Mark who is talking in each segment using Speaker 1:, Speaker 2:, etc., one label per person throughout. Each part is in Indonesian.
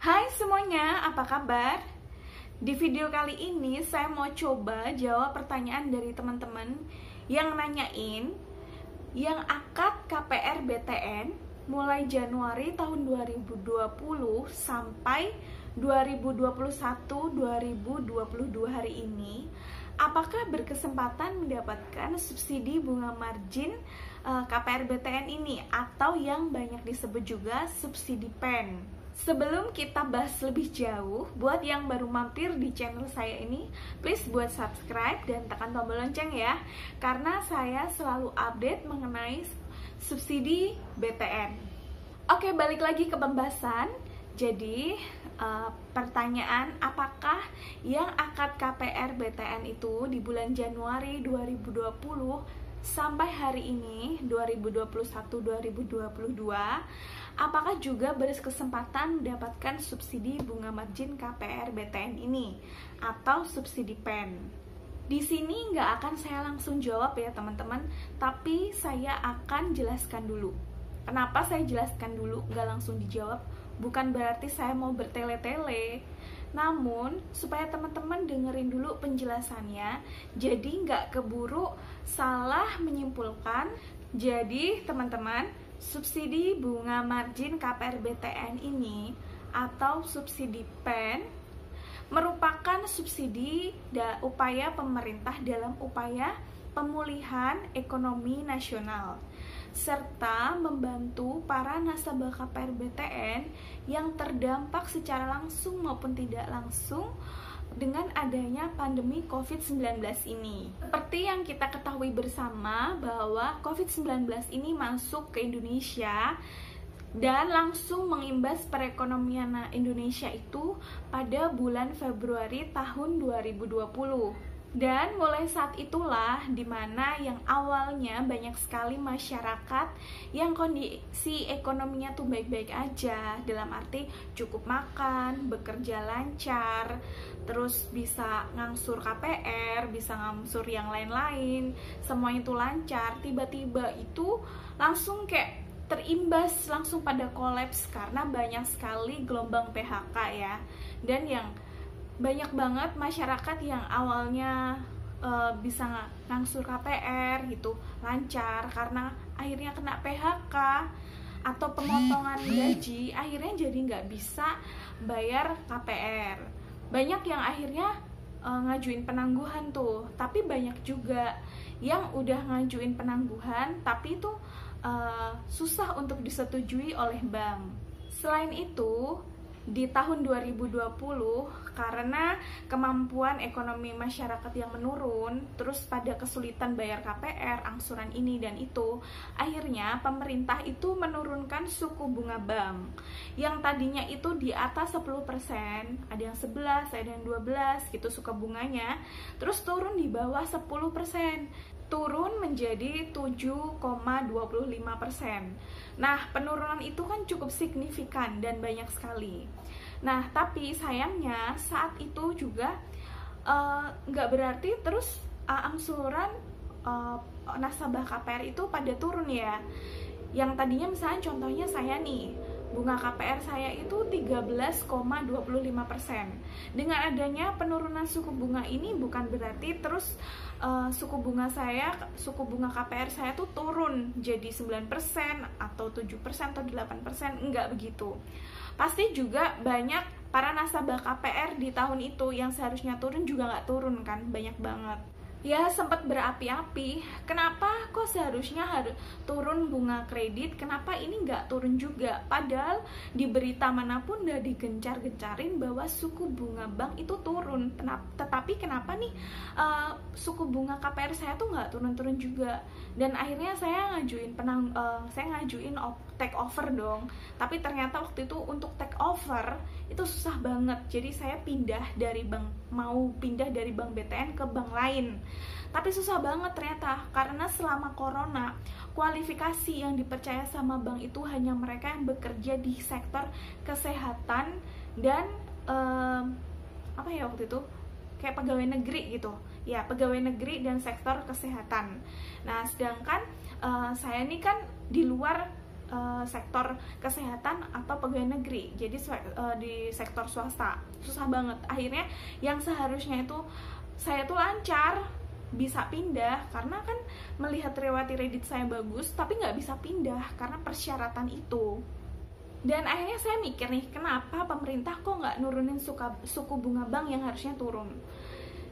Speaker 1: Hai semuanya, apa kabar? Di video kali ini saya mau coba jawab pertanyaan dari teman-teman yang nanyain yang akad KPR BTN mulai Januari tahun 2020 sampai 2021-2022 hari ini, apakah berkesempatan mendapatkan subsidi bunga margin KPR BTN ini atau yang banyak disebut juga subsidi PEN. Sebelum kita bahas lebih jauh, buat yang baru mampir di channel saya ini, please buat subscribe dan tekan tombol lonceng ya, karena saya selalu update mengenai subsidi BTN. Oke, balik lagi ke pembahasan. Jadi, pertanyaan apakah yang akad KPR BTN itu di bulan Januari 2020 sampai hari ini 2021-2022 apakah juga berkesempatan mendapatkan subsidi bunga margin KPR BTN ini atau subsidi PEN? Di sini nggak akan saya langsung jawab ya teman-teman, tapi saya akan jelaskan dulu. Kenapa saya jelaskan dulu, nggak langsung dijawab? Bukan berarti saya mau bertele-tele, namun supaya teman-teman dengerin dulu penjelasannya, jadi nggak keburu salah menyimpulkan. Jadi teman-teman, subsidi bunga margin KPR BTN ini atau subsidi PEN merupakan subsidi upaya pemerintah dalam upaya pemulihan ekonomi nasional serta membantu para nasabah KPR BTN yang terdampak secara langsung maupun tidak langsung dengan adanya pandemi COVID-19 ini. Seperti yang kita ketahui bersama bahwa COVID-19 ini masuk ke Indonesia dan langsung mengimbas perekonomian Indonesia itu pada bulan Februari tahun 2020. Dan mulai saat itulah dimana yang awalnya banyak sekali masyarakat yang kondisi ekonominya tuh baik-baik aja, dalam arti cukup makan, bekerja lancar, terus bisa ngangsur KPR, bisa ngangsur yang lain-lain, semuanya itu lancar. Tiba-tiba itu langsung kayak terimbas, langsung pada kolaps karena banyak sekali gelombang PHK ya. Dan yang banyak banget masyarakat yang awalnya bisa ngangsur KPR gitu lancar, karena akhirnya kena PHK atau pemotongan gaji, akhirnya jadi nggak bisa bayar KPR. Banyak yang akhirnya ngajuin penangguhan tuh, tapi banyak juga yang udah ngajuin penangguhan tapi itu susah untuk disetujui oleh bank. Selain itu, di tahun 2020 karena kemampuan ekonomi masyarakat yang menurun, terus pada kesulitan bayar KPR, angsuran ini dan itu, akhirnya pemerintah itu menurunkan suku bunga bank yang tadinya itu di atas 10%, ada yang 11, ada yang 12 gitu suku bunganya, terus turun di bawah 10%, turun menjadi 7,25%. Nah, penurunan itu kan cukup signifikan dan banyak sekali. Nah, tapi sayangnya saat itu juga nggak berarti terus angsuran nasabah KPR itu pada turun ya. Yang tadinya misalnya contohnya saya nih, bunga KPR saya itu 13,25%. Dengan adanya penurunan suku bunga ini bukan berarti terus suku bunga KPR saya tuh turun jadi 9% atau 7% atau 8%, enggak begitu. Pasti juga banyak para nasabah KPR di tahun itu yang seharusnya turun juga nggak turun kan, banyak banget. Ya sempat berapi-api, kenapa kok seharusnya harus turun bunga kredit, kenapa ini nggak turun juga? Padahal di berita manapun udah digencar-gencarin bahwa suku bunga bank itu turun, tetapi kenapa nih suku bunga KPR saya tuh nggak turun-turun juga? Dan akhirnya saya ngajuin take over dong, tapi ternyata waktu itu untuk take over itu susah banget, jadi saya mau pindah dari bank BTN ke bank lain, tapi susah banget ternyata karena selama corona kualifikasi yang dipercaya sama bank itu hanya mereka yang bekerja di sektor kesehatan dan waktu itu kayak pegawai negeri gitu ya, pegawai negeri dan sektor kesehatan. Nah sedangkan saya ini kan di luar sektor kesehatan atau pegawai negeri, jadi di sektor swasta susah banget. Akhirnya yang seharusnya itu saya tuh lancar bisa pindah karena kan melihat riwayat kredit saya bagus, tapi nggak bisa pindah karena persyaratan itu. Dan akhirnya saya mikir nih, kenapa pemerintah kok nggak nurunin suku bunga bank yang harusnya turun.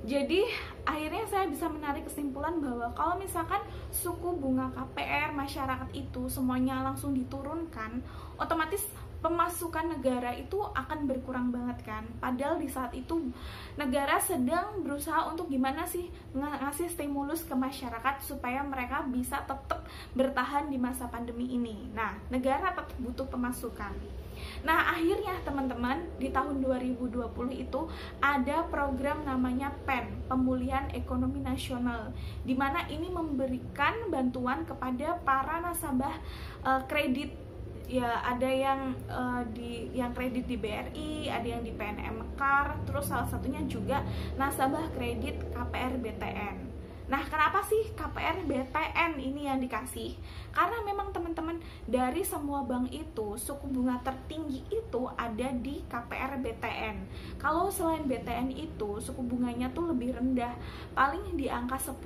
Speaker 1: Jadi akhirnya saya bisa menarik kesimpulan bahwa kalau misalkan suku bunga KPR masyarakat itu semuanya langsung diturunkan, otomatis pemasukan negara itu akan berkurang banget kan. Padahal di saat itu negara sedang berusaha untuk gimana sih ngasih stimulus ke masyarakat supaya mereka bisa tetap bertahan di masa pandemi ini. Nah, negara tetap butuh pemasukan. Nah, akhirnya teman-teman, di tahun 2020 itu ada program namanya PEN, Pemulihan Ekonomi Nasional, di mana ini memberikan bantuan kepada para nasabah kredit. Ya, ada yang kredit di BRI, ada yang di PNM Kar, terus salah satunya juga nasabah kredit KPR BTN. Nah, kenapa sih KPR BTN ini yang dikasih? Karena memang teman-teman, dari semua bank itu suku bunga tertinggi itu ada di KPR BTN. Kalau selain BTN itu suku bunganya tuh lebih rendah, paling di angka 10%,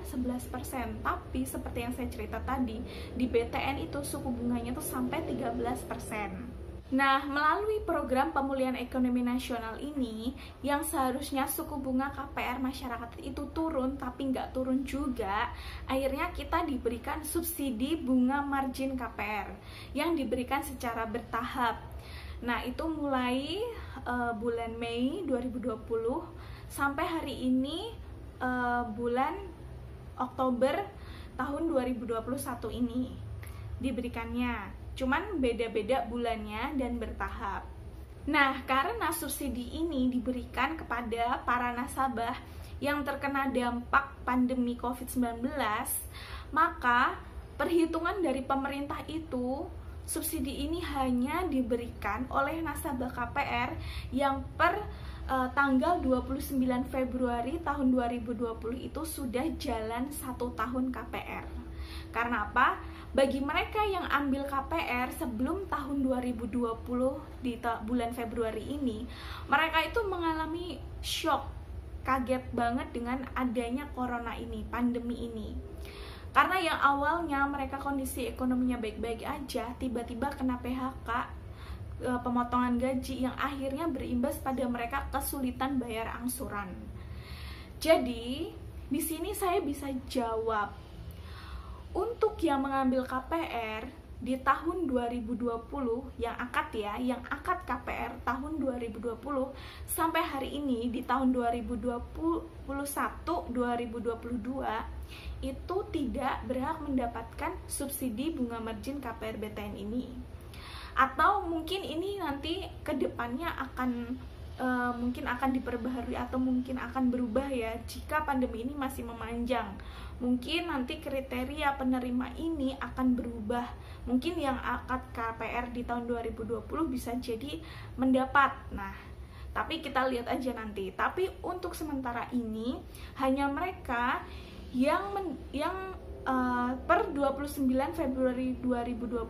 Speaker 1: 11%. Tapi seperti yang saya cerita tadi, di BTN itu suku bunganya tuh sampai 13%. Nah, melalui program pemulihan ekonomi nasional ini, yang seharusnya suku bunga KPR masyarakat itu turun, tapi nggak turun juga, akhirnya kita diberikan subsidi bunga margin KPR, yang diberikan secara bertahap. Nah, itu mulai bulan Mei 2020, sampai hari ini bulan Oktober tahun 2021 ini diberikannya. Cuman beda-beda bulannya dan bertahap. Nah, karena subsidi ini diberikan kepada para nasabah yang terkena dampak pandemi COVID-19, maka perhitungan dari pemerintah itu, subsidi ini hanya diberikan oleh nasabah KPR yang per tanggal 29 Februari tahun 2020 itu sudah jalan 1 tahun KPR. Karena apa? Bagi mereka yang ambil KPR sebelum tahun 2020 di bulan Februari ini, mereka itu mengalami shock, kaget banget dengan adanya corona ini, pandemi ini. Karena yang awalnya mereka kondisi ekonominya baik-baik aja, tiba-tiba kena PHK, pemotongan gaji yang akhirnya berimbas pada mereka kesulitan bayar angsuran. Jadi, di sini saya bisa jawab, untuk yang mengambil KPR di tahun 2020 yang akad KPR tahun 2020 sampai hari ini di tahun 2021-2022 itu tidak berhak mendapatkan subsidi bunga margin KPR BTN ini. Atau mungkin ini nanti ke depannya mungkin akan diperbaharui atau mungkin akan berubah ya jika pandemi ini masih memanjang. Mungkin nanti kriteria penerima ini akan berubah. Mungkin yang akad KPR di tahun 2020 bisa jadi mendapat. Nah, tapi kita lihat aja nanti. Tapi untuk sementara ini hanya mereka yang per 29 Februari 2020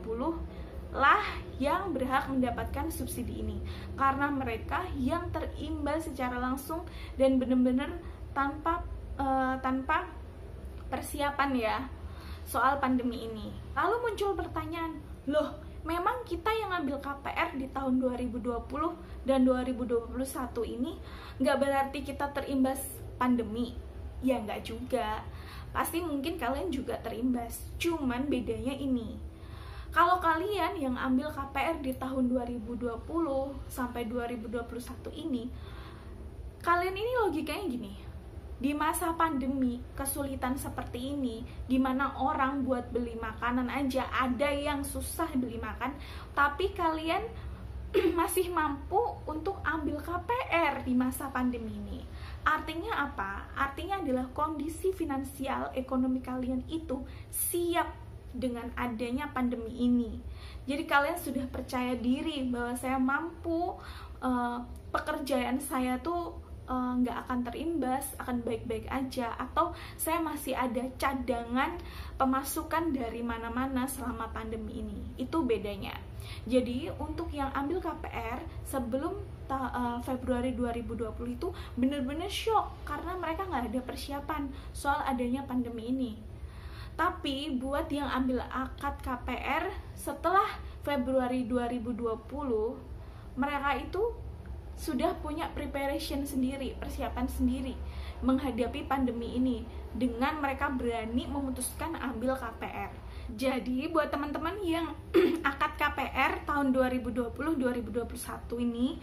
Speaker 1: lah yang berhak mendapatkan subsidi ini, karena mereka yang terimbas secara langsung dan benar-benar tanpa persiapan ya soal pandemi ini. Lalu muncul pertanyaan, loh memang kita yang ngambil KPR di tahun 2020 dan 2021 ini nggak berarti kita terimbas pandemi? Ya nggak juga, pasti mungkin kalian juga terimbas, cuman bedanya ini. Kalau kalian yang ambil KPR di tahun 2020 sampai 2021 ini, kalian ini logikanya gini, di masa pandemi kesulitan seperti ini, di mana orang buat beli makanan aja ada yang susah beli makan, tapi kalian masih mampu untuk ambil KPR di masa pandemi ini. Artinya apa? Artinya adalah kondisi finansial ekonomi kalian itu siap dengan adanya pandemi ini. Jadi kalian sudah percaya diri bahwa saya mampu, pekerjaan saya tuh nggak akan terimbas, akan baik-baik aja, atau saya masih ada cadangan pemasukan dari mana-mana selama pandemi ini. Itu bedanya. Jadi untuk yang ambil KPR sebelum Februari 2020 itu bener-bener shock karena mereka nggak ada persiapan soal adanya pandemi ini. Tapi buat yang ambil akad KPR setelah Februari 2020, mereka itu sudah punya preparation sendiri, persiapan sendiri menghadapi pandemi ini dengan mereka berani memutuskan ambil KPR. Jadi buat teman-teman yang akad KPR tahun 2020-2021 ini,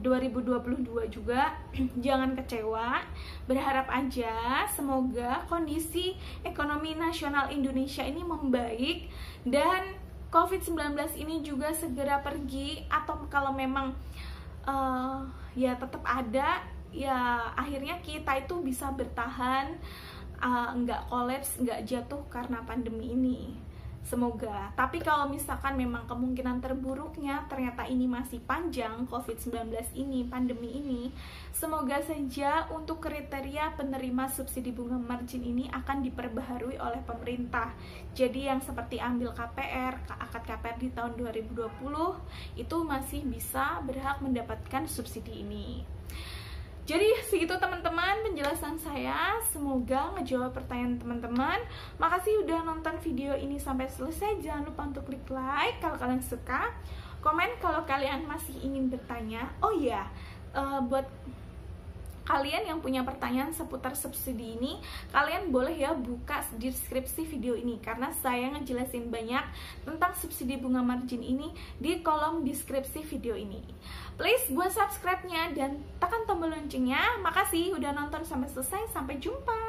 Speaker 1: 2022 juga jangan kecewa, berharap aja semoga kondisi ekonomi nasional Indonesia ini membaik dan COVID-19 ini juga segera pergi, atau kalau memang ya tetap ada, ya akhirnya kita itu bisa bertahan, nggak kolaps, nggak jatuh karena pandemi ini. Semoga. Tapi kalau misalkan memang kemungkinan terburuknya ternyata ini masih panjang, COVID-19 ini, pandemi ini, semoga saja untuk kriteria penerima subsidi bunga margin ini akan diperbaharui oleh pemerintah. Jadi yang seperti ambil KPR, akad KPR di tahun 2020 itu masih bisa berhak mendapatkan subsidi ini. Jadi segitu teman-teman penjelasan saya, semoga ngejawab pertanyaan teman-teman. Makasih udah nonton video ini sampai selesai. Jangan lupa untuk klik like kalau kalian suka, komen kalau kalian masih ingin bertanya. Oh iya, buat kalian yang punya pertanyaan seputar subsidi ini, kalian boleh ya buka deskripsi video ini, karena saya ngejelasin banyak tentang subsidi bunga margin ini di kolom deskripsi video ini. Please buat subscribe-nya dan tekan tombol loncengnya. Makasih udah nonton sampai selesai, sampai jumpa.